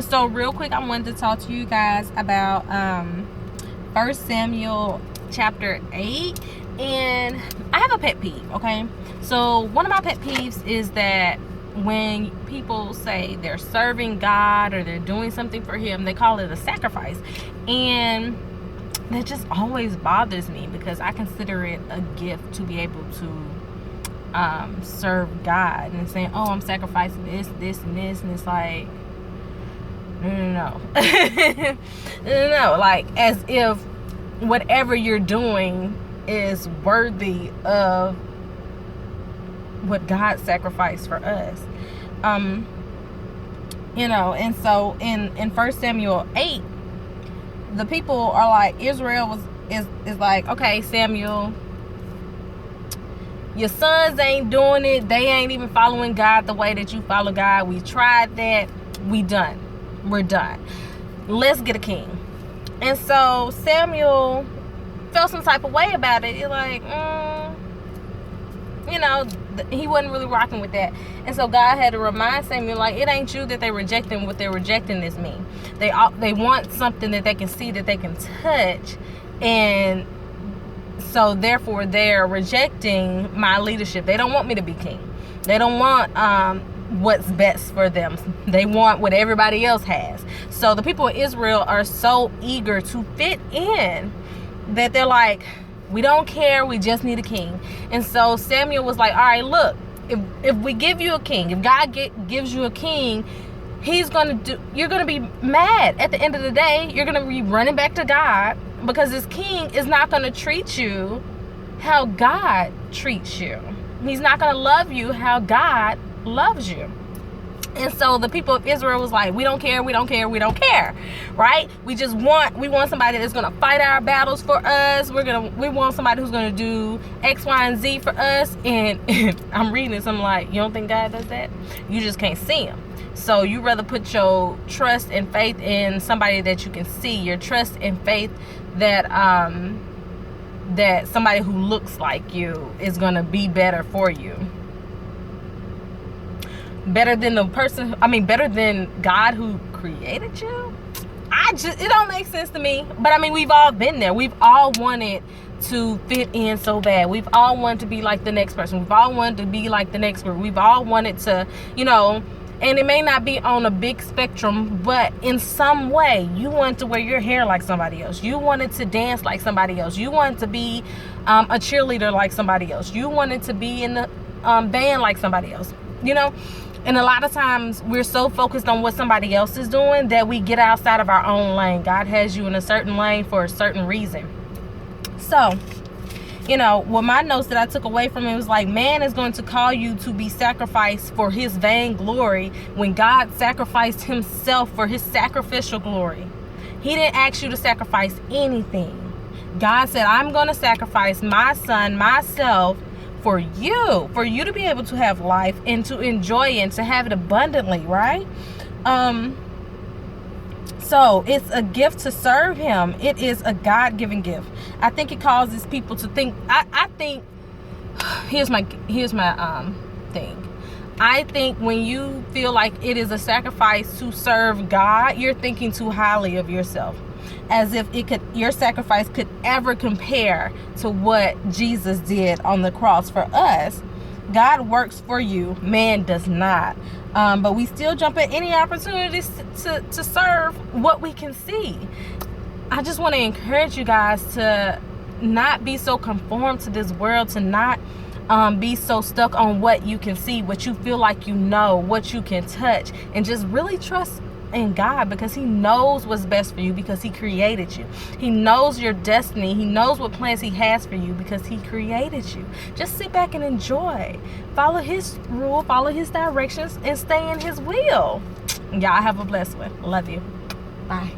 So real quick, I wanted to talk to you guys about 1 Samuel chapter 8. And I have a pet peeve, okay? So one of my pet peeves is that when people say they're serving God or they're doing something for him, they call it a sacrifice. And that just always bothers me, because I consider it a gift to be able to serve God, and saying, oh, I'm sacrificing this, and this, and it's like, no. No, like, as if whatever you're doing is worthy of what God sacrificed for us. And so in 1 Samuel 8, the people are like, Israel is like, okay, Samuel, your sons ain't doing it. They ain't even following God the way that you follow God. We tried that. We're done. Let's get a king. And so Samuel felt some type of way about it. You're like, he wasn't really rocking with that. And so God had to remind Samuel, like, it ain't you that they're rejecting. What they're rejecting is me. They want something that they can see, that they can touch, and so therefore they're rejecting my leadership. They don't want me to be king. They don't want what's best for them. They want what everybody else has. So the people of Israel are so eager to fit in that they're like, we don't care, we just need a king. And so Samuel was like, all right, look, if we give you a king, if God gives you a king, you're going to be mad. At the end of the day, you're going to be running back to God, because this king is not going to treat you how God treats you. He's not going to love you how God loves you. And so the people of Israel was like, we don't care, right? We want somebody that's going to fight our battles for us. We want somebody who's going to do X, Y, and Z for us. And I'm reading this, I'm like, you don't think God does that? You just can't see him. So you rather put your trust and faith in somebody that you can see, your trust and faith that that somebody who looks like you is going to be better for you. Better than better than God who created you? It don't make sense to me. But I mean, we've all been there. We've all wanted to fit in so bad. We've all wanted to be like the next person. We've all wanted to be like the next group. We've all wanted to, and it may not be on a big spectrum, but in some way, you wanted to wear your hair like somebody else. You wanted to dance like somebody else. You wanted to be a cheerleader like somebody else. You wanted to be in the band like somebody else, And a lot of times we're so focused on what somebody else is doing that we get outside of our own lane. God has you in a certain lane for a certain reason. So, what my notes that I took away from it was like, man is going to call you to be sacrificed for his vain glory when God sacrificed himself for his sacrificial glory. He didn't ask you to sacrifice anything. God said, I'm going to sacrifice my son, myself, for you to be able to have life and to enjoy it and to have it abundantly, right? So it's a gift to serve him. It is a God-given gift. I think it causes people to think, I think, here's my thing. I think when you feel like it is a sacrifice to serve God, you're thinking too highly of yourself, as if your sacrifice could ever compare to what Jesus did on the cross for us. God works for you, man does not. But we still jump at any opportunities to serve what we can see. I just want to encourage you guys to not be so conformed to this world, to not be so stuck on what you can see, what you feel like what you can touch, and just really trust in God, because he knows what's best for you, because he created you. He knows your destiny. He knows what plans he has for you, because he created you. Just sit back and enjoy. Follow his rule, follow his directions, and stay in his will. Y'all have a blessed one. Love you. Bye.